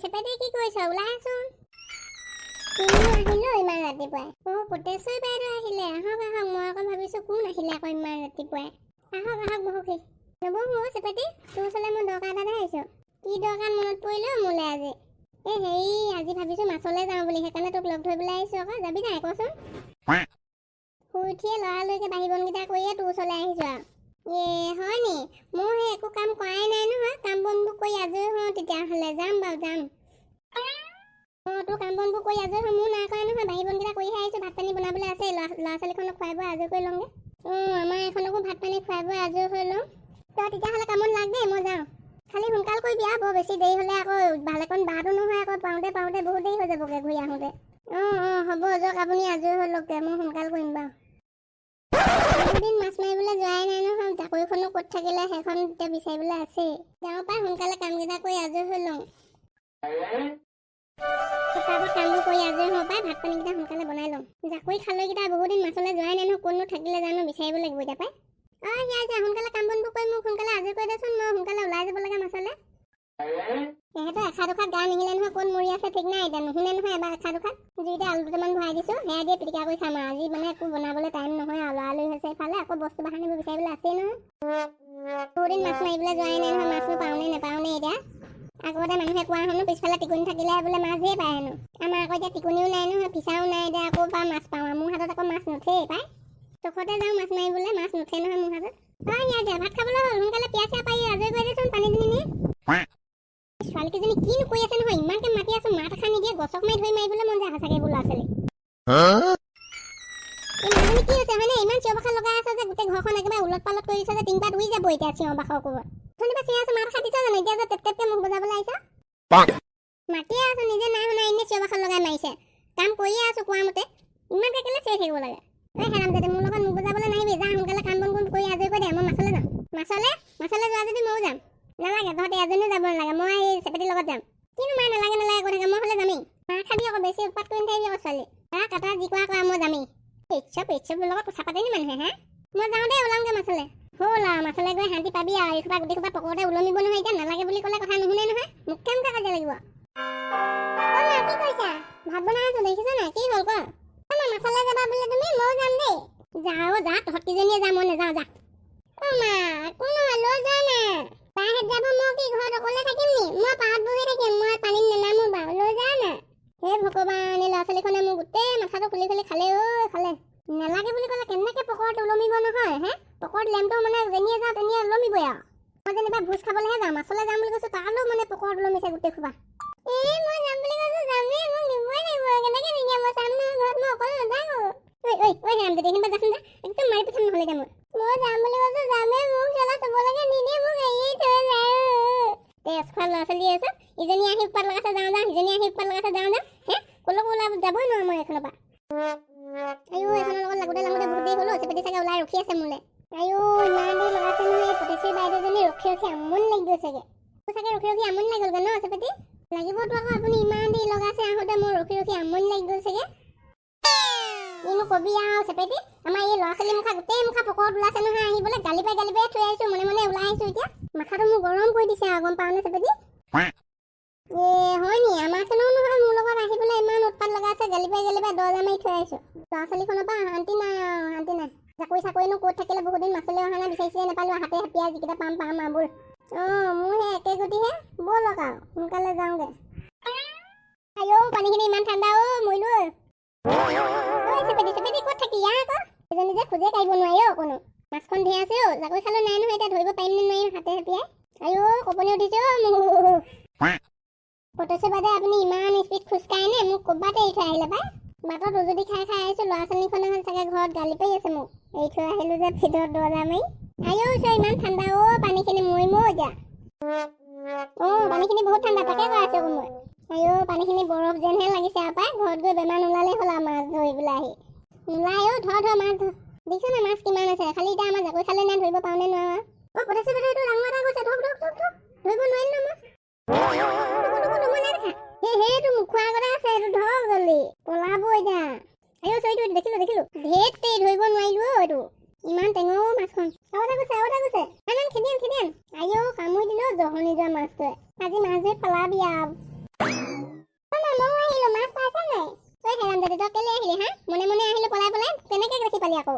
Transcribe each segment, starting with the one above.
চেপেটি কি কৰিছ? ওলাচোন। তুমি আহিলো ইমান ৰাতিপুৱাই। পটেশ্বৰী বাইদেউ আহিলে। আহক মই আকৌ ভাবিছো কোন আহিলে আকৌ ইমান ৰাতিপুৱাই। আহক বহকহি। নবহো চেপেটি, তোৰ ওচৰলৈ মই দৰকাৰ এটাতে আহিছো। কি দৰকাৰ মনত পৰিলে মোলৈ আজি? হেৰি আজি ভাবিছো মাছলৈ যাওঁ বুলি, সেইকাৰণে তোক লগ ধৰিবলৈ আহিছো। আকৌ যাবি নাই কচোন? শুই উঠিয়ে লৰালৰিকে বাঢ়ি বনকেইটা কৰিয়ে তোৰ ওচৰলৈ আহিছো আৰু। হয় নি? মই সেই একো কাম কৰাই নাই নহয়। কাম বনবোৰ কৰি আজৰি হওঁ, তেতিয়াহ'লে যাম বাৰু যাম। তোৰ কাম বনবোৰ কৰি আজৰি হওঁ, মোৰ নাই কৰা নহয়। বাঢ়ি বনকেইটা কৰিহে আহিছো। ভাত পানী বনাবলৈ আছে। ল'ৰা ছোৱালীখনক খুৱাই বোৱাই আজৰি কৰি লওঁগে। আমাৰ এখনকো ভাত পানী খুৱাই বোৱাই আজৰি হৈ লওঁ। তই তেতিয়াহ'লে কামত লাগ দেই, মই যাওঁ। খালি সোনকাল কৰিবি আৰু, বৰ বেছি দেৰি হ'লে আকৌ ভালেকণ বাটো নহয়। আকৌ পাওঁতে বহুত দেৰি হৈ যাবগৈ ঘূৰি আহোঁতে। হ'ব যাওক, আপুনি আজৰি হৈ লওঁক, মই সোনকাল কৰিম বাৰু। বহুদিন মাছ মাৰিবলৈ যোৱাই নাই নহয়। জাকৈখনো ক'ত থাকিলে, সেইখন এতিয়া বিচাৰিবলৈ আছেই। যাওঁ পাই সোনকালে কামকেইটা কৰি আজৰি হৈ লওঁ। পটাপট কামবোৰ কৰি আজৰি হওঁ পাই, ভাত পানীকেইটা সোনকালে বনাই লওঁ। জাকৈ খালৈকেইটা বহুদিন মাছলৈ যোৱাই নাই নহয়। ক'তনো থাকিলে জানো, বিচাৰিব লাগিব এতিয়া পাই। সিয়া সোনকালে কাম বনবোৰ কৰি মোক সোনকালে আজৰি কৰি দেচোন। মই সোনকালে ওলাই যাব লাগে মাছলৈ। সিহঁতৰ এশা দুখাত গা নিহিলে নহয়, ক'ত মৰি আছে ঠিক নাই। এতিয়া নুশুনে নহয় এবাৰ এশা দুখাত। জুইতে আলু দুটামান ভৰাই দিছোঁ, সেয়া দিয়ে পিটিকা কৰি খাম আৰু। আজি মানে একো বনাবলৈ টাইম নহয় আৰু, লৰালৰি হৈছে ইফালে। আকৌ বস্তু বাহানিবোৰ বিচাৰিবলৈ আছেই নহয়। বহুদিন মাছ মাৰিবলৈ যোৱাই নাই নহয়। মাছবোৰ পাওঁনে নাপাওঁনে এতিয়া। আগতে মানুহে কোৱা শুনো পিছফালে টিকনি থাকিলে বোলে মাছ ধেৰ পায় হেনো। আমাৰ আকৌ এতিয়া টিকনিও নাই নহয়, ফিচাও নাই। এতিয়া আকৌ পৰা মাছ পাওঁ। মোৰ হাতত আকৌ মাছ নুঠেই পাই। চখতে যাওঁ মাছ মাৰিবলৈ, মাছ নুঠে নহয় মোৰ হাতত। সিয়া ভাত খাবলৈ হ'ল, সোনকালে পিয়াজ চিয়াজ পাৰি আজৰি কৰি দেচোন, পানী দুনি নি। ছোৱালীকেইজনী কিনো কৰি আছে নহয়, ইমানকে মাতি আছো, মাত এষাৰ নিদিয়ে। গছক মাৰি ধৰি মাৰিবলৈ মন যায় সঁচাকে এইবোৰ ল'ৰা ছোৱালী। এই মানুহজনী কি হৈছে হয়নে? ইমান চিঞৰ বাখৰ লগাই আছে যে গোটেই ঘৰখন একেবাৰে উলট পালট কৰি দিছে যে, টিংপাত উৰি যাব এতিয়া চিঞৰ বাখৰ ক'ৰবাত। ধুনীয়া চিঞৰ আছে, মাত এষাৰ দিছ জানো? এতিয়া যে টেপ মুখ বজাবলৈ আহিছ। মাতিয়ে আছো, নিজে নাই শুনা, এনেই চিঞৰ বাখৰ লগাই মাৰিছে। কাম কৰিয়ে আছো কোৱা মতে, ইমানকে কেলে চিঞৰি থাকিব লাগে? হেৰাম যাতে মোৰ লগত মুখ বজাবলৈ নাহিবি। যা সোনকালে কাম বন কৰি আজৰি কৰি দে, মই মাছলৈ যাম। মাছলৈ যোৱা যদি ময়ো যাম। নালাগে, তহঁতে এজনীও যাব নালাগে, মই এই চেপেটিৰ লগত যাম। কিনো মায়ে নালাগে কৈ থাকে, মই হ'লে যামেই। মাৰ খাবি আকৌ, বেছি উৎপাত কৰি নাথাকিবি আকৌ ছোৱালী। কাটা যি কৰা মই যামেই। পেটছৰ লগত কথা পাতেনি মানুহে? মই যাওঁ দেই, ওলাওঁগে মাছলৈ। হ'ল আৰু মাছলৈ গৈ শান্তি পাবি আৰু। এইসোপা গোটেইসোপা পকৰতে ওলমিব নহয়। এতিয়া নালাগে বুলি ক'লে কথা নুশুনে নহয়। মুখে কাজিয়া লাগিব। কি কৰিছা? ভাত বনাই আছো, দেখিছ নাই? কি হ'ল ক? মাছলৈ যাবা বোলে তুমি? ময়ো যাম দেই। যা তহঁতকেইজনীয়ে যা, মই নাযাওঁ, যা। কোনো লৈ যোৱা নাই। বাহেঁত যাব, মই কি ঘৰত অকলে থাকিম নি? মই পাহাৰত বহি থাকিম, মই পানীত নেনামো বাৰু। লৈ যা না। হে ভগৱান, এই ল'ৰা ছোৱালীখনে মোৰ গোটেই মাথাটো খুলি খালে খালে। নালাগে বুলি ক'লে কেনেকে পকৰত ওলমিব নহয়। পকৰত লেমটো মানে যেনিয়ে যাওঁ তেনিয়ে ওলমিবই আৰু। মই যেনিবা ভোজ খাবলৈহে যাওঁ, মাছলৈ যাম বুলি কৈছো, তালৈও মানে পকৰত ওলমিছে গোটেই সোপা। মই যাম বুলি কৈছো, যামেই, মোক নিবই লাগিব। কেনেকে নিদিয়া? মই চাম নহয় ঘৰত, মই অকলে নাথাকো। হেৰাম যদি এইখিনিপা যাচোন যা, একদম মাৰি পিঠাম নহ'লে এতিয়া মই যাম বুলি কৈছো, যামেই। মোক খেলা চবলৈকে নিদিয়ে, মোক এৰি থৈ যায়। তেজখোৱা ল'ৰা ছোৱালী আছে, ইজনী আহি উৎপাত লগাইছে, যাওঁ, সিজনী আহি উৎপাত লগাইছে, যাওঁ। ক'লৈকো যাবই নোৱাৰো মই এইখনৰ পৰা। এইখনৰ লগত লাগোতে বহুত দেৰি হ'লো। চেপেটি চাগে ওলাই ৰখি আছে মোলে। ইমান দেৰি লগাইছে নহয়। এই পটেশ্বৰী বাইদেউজনী ৰখি আমনি লাগি গৈছেগে। চাগে ৰখি আমনি লাগি গ'লগৈ ন চেপেটি? লাগিবতো আকৌ, আপুনি ইমান দেৰি লগাইছে আহোঁতে, মোৰ ৰখি আমনি লাগি গৈছেগে। কিনো কবি আৰু চেপেটি, আমাৰ এই ল'ৰা ছোৱালী গোটেই মুখা পকৰত ওলাইছে নহয়। আহিবলৈ গালি পাই থৈ আহিছো, মনে ওলাই আহিছো এতিয়া। মাথাটো মোৰ গৰম কৰি দিছে আৰু, গম পাওঁ নে চেপেটি? হয় নি? আমাৰখনেও নহয় মোৰ লগত আহিবলৈ ইমান উৎপাত লগাইছে, গালি পাই দৰজা মাৰি থৈ আহিছো। ল'ৰা ছোৱালীখনৰ পৰা শান্তি নাই আৰু, শান্তি নাই। চাকৰিনো ক'ত থাকিলে, বহুত দিন মাছলৈ অহা নাই, বিচাৰিছে নাপালো। হাতে হাপিয়াই যিকেইটা পাম আৰু ব'ল। মোৰ সেই একে গতিহে, ব'লক আৰু সোনকালে যাওঁগে। পানীখিনি ইমান ঠাণ্ডা, মৰিলো। চেপেটি ক'ত থাকি আকৌ? এজনী যে খোজে কাঢ়িব নোৱাৰি অকনো। মাছখন ধেৰ আছে জাকৈ খালৈ নাই নহয়, এতিয়া ধৰিব পাৰিম নে নোৱাৰিম হাতে হাপিয়াই। কপনি উঠিছে মোৰ। পটেশ্বৰী বাইদেউ, আপুনি ইমান স্পীড খোজকাঢ়ে নে? মোক ক'ৰবাত এৰি থৈ আহিলে পাই। বাটত উজুতি খাই আহিছো। ল'ৰা ছোৱালীখনে চাগে ঘৰত গালি পাৰি আছে মোক। এৰি থৈ আহিলো যে ভিতৰত দৰজা মাৰি। ইমান ঠাণ্ডা পানীখিনি মৰিম এতিয়া। পানীখিনি বহুত ঠাণ্ডা, তাকে কৈ আছো মই। পানীখিনি বৰফ যেনহে লাগিছে আৰু পাই। ঘৰত গৈ বেমাৰ নোলালে হ'ল আৰু মাছ ধৰিবলৈ আহি। নোলাই ধৰ মাছ ধৰ। দেখিছ না মাছ কিমান আছে? খালি এতিয়া আমাৰ জাকৈ খালে নাই, ধৰিব পাওঁ নে নোৱাৰো। পটেশ্বৰী বাইদেউ, এইটো ডাঙৰ এটা গৈছে, ধৰক। ধৰিব নোৱাৰিম ন মই। সেইটো মুখৰ আগতে আছে, এইটো ধৰক জল্দি। পলাব এতিয়া। দেখিলো। ধেত তেৰি, ধৰিব নোৱাৰিলো এইটো। ইমান টেঙৰ মাছখন। আৰু এটা গৈছে। খেদিম। কামুৰি দিলো জহনি যোৱা মাছটোৱে। আজি মাছ ধৰি পলাবি আৰু মই আহিলো মাছ পাইছা নাই তই হেৰাম যদি তই কেলে আহিলি হা মনে মনে আহিলো পলাই পলাই কেনেকে দেখি পালি আকৌ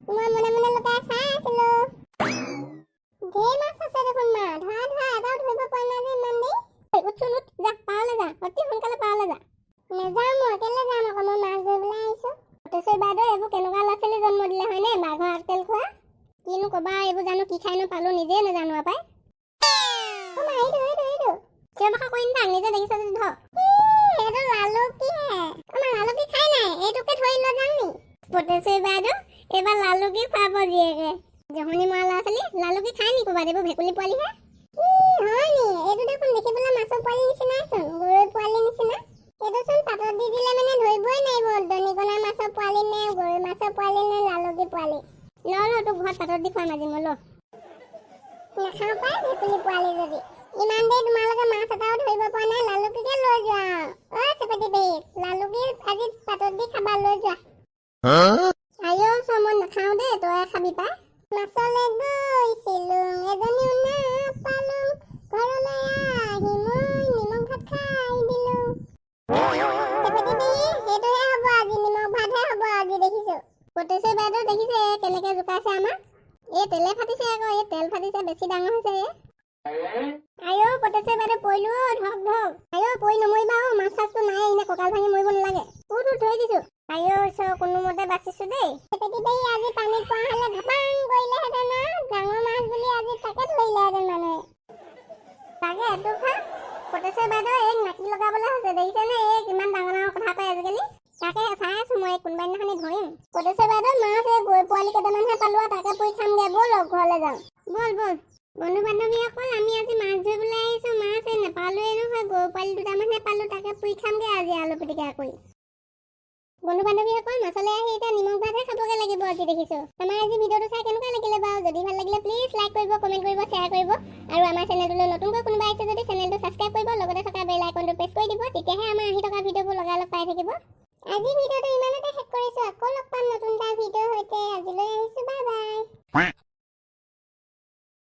মই মনে মনে লুকাই চাই আছিলো ধেৰ মাছ আছে দেখোন মা ধৰা ধৰা এটাও ধৰিব পৰা নাই যে ইমান দেৰি উঠচোন উঠ যা পাৰলে যা অতি সোনকালে পাৰলে যা নেযাওঁ মই কেলে যাম আকৌ মই মাছ ধৰিবলৈ আহিছো তই বাইদেউ এইবোৰ কেনেকুৱা ল'ৰা ছোৱালী জন্ম দিলে হয়নে বাঘৰ আগতেল খোৱা কিনো ক'বা এইবোৰ জানো কি খাই নাপালো নিজে নাজানো পাই চিঞৰ বাখৰ কৰি নাথাক নিজে দেখিছ যদি ধৰ এইটো লালুকিহে আমাৰ লালুকি খাই নাই এইটোকে ধৰি লৈ যাম নি পটেশ্বৰী বাইদেউ এইবাৰ লালুকি খুৱাব জীয়েকে জহনি মৰা ল'ৰা ছোৱালী লালুকি খাই নি ক'ৰবাত এইবোৰ ভেকুলী পোৱালিহে হয় নি এইটো দেখোন দেখিবলৈ মাছৰ পোৱালি নিচিনাচোন গৰৈ পোৱালি নিচিনা এইটোচোন পাতত দি দিলে মানে ধৰিবই নোৱাৰিব দনিকণা মাছৰ পোৱালি নে গৰৈ মাছৰ পোৱালি নে লালুকি পোৱালি ল তোক ঘৰত পাতত দি খুৱাম আজি মই ল নাখাওঁ পাই ভেকুলী পোৱালি যদি ইমান দেৰি তোমালোকে মাছ এটাও ধৰিব পৰা নাই লালুকিকে লৈ যোৱা চেপেটি বেগ লালুকি আজি পাতত দি খাবা লৈ যোৱা আইও মই নাখাওঁ দেই তই খাবি পাই মাছলে গৈছিলো এজনীও নাপালো ঘৰলৈ আহি মই নিমখ ভাত খাই দিলো চেপেটি বেগ সেইটোহে হ'ব আজি নিমখ ভাতহে হ'ব আজি দেখিছো পটেশ্বৰী বাইদেউ দেখিছে কেনেকে জোকাইছে আমাক এই তেলে ফাটিছে আকৌ এই তেল ফাটিছে বেছি ডাঙৰ হৈছে আইও পটেশ্বৰী বাইদেউ পৰিলো ধক ধক আইও পৰি নমৰিবা মাছ চাছটো নাই এনে কঁকাল ভাঙি মৰিব নালাগে উঠ ধৰি দিছো আইও কোনো মতে বাচিছো দেই চেপেটি বেগ আজি পানীত পৰা হ'লে ধপাং কৰিলেহেঁতেন ডাঙৰ মাছ বুলি আজি তাকে ধৰিলেহেঁতেন মানুহে তাকে এইটো খা পটেশ্বৰী বাইদেউ এই নাকি লগাবলৈ হৈছে দেখিছেনে এই কিমান ডাঙৰ ডাঙৰ কথা কয় আজিকালি তাকে চাই আছো মই কোনোবা দিনাখনি ধৰিম পটেশ্বৰী বাইদেউ মাছ এই গৈ পোৱালি কেইটামানহে পালো তাকে পুৰি খামগে ব'ল ঘৰলৈ যাওঁ ব'ল ব'ল বন্ধু বান্ধৱীসকল আমি আজি মাছ ধৰিবলৈ আহিছো মাছ এই নাপালোৱে নহয় গৈ পোৱালি দুটামানহে পালো তাকে পুৰি খামগে আজি আলু পিটিকা কৰি বন্ধু বান্ধৱীসকল মাছলৈ আহি এতিয়া নিমখ ভাতহে খাবগে লাগিব আজি দেখিছো আমাৰ আজি ভিডিঅ'টো চাই কেনেকুৱা লাগিলে বাৰু যদি ভাল লাগিলে প্লিজ লাইক কৰিব কমেণ্ট কৰিব শ্বেয়াৰ কৰিব আৰু আমাৰ চেনেলটোলৈ নতুনকৈ কোনোবা আহিছে যদি চেনেলটো ছাবস্ক্ৰাইব কৰিব লগতে থকা বেল আইকনটো প্ৰেছ কৰি দিব তেতিয়াহে আমাৰ আহি থকা ভিডিঅ'বোৰ লগালগ পাই থাকিব আজি ভিডিঅ'টো ইমানতে শেষ কৰিছো আকৌ লগ পাম নতুন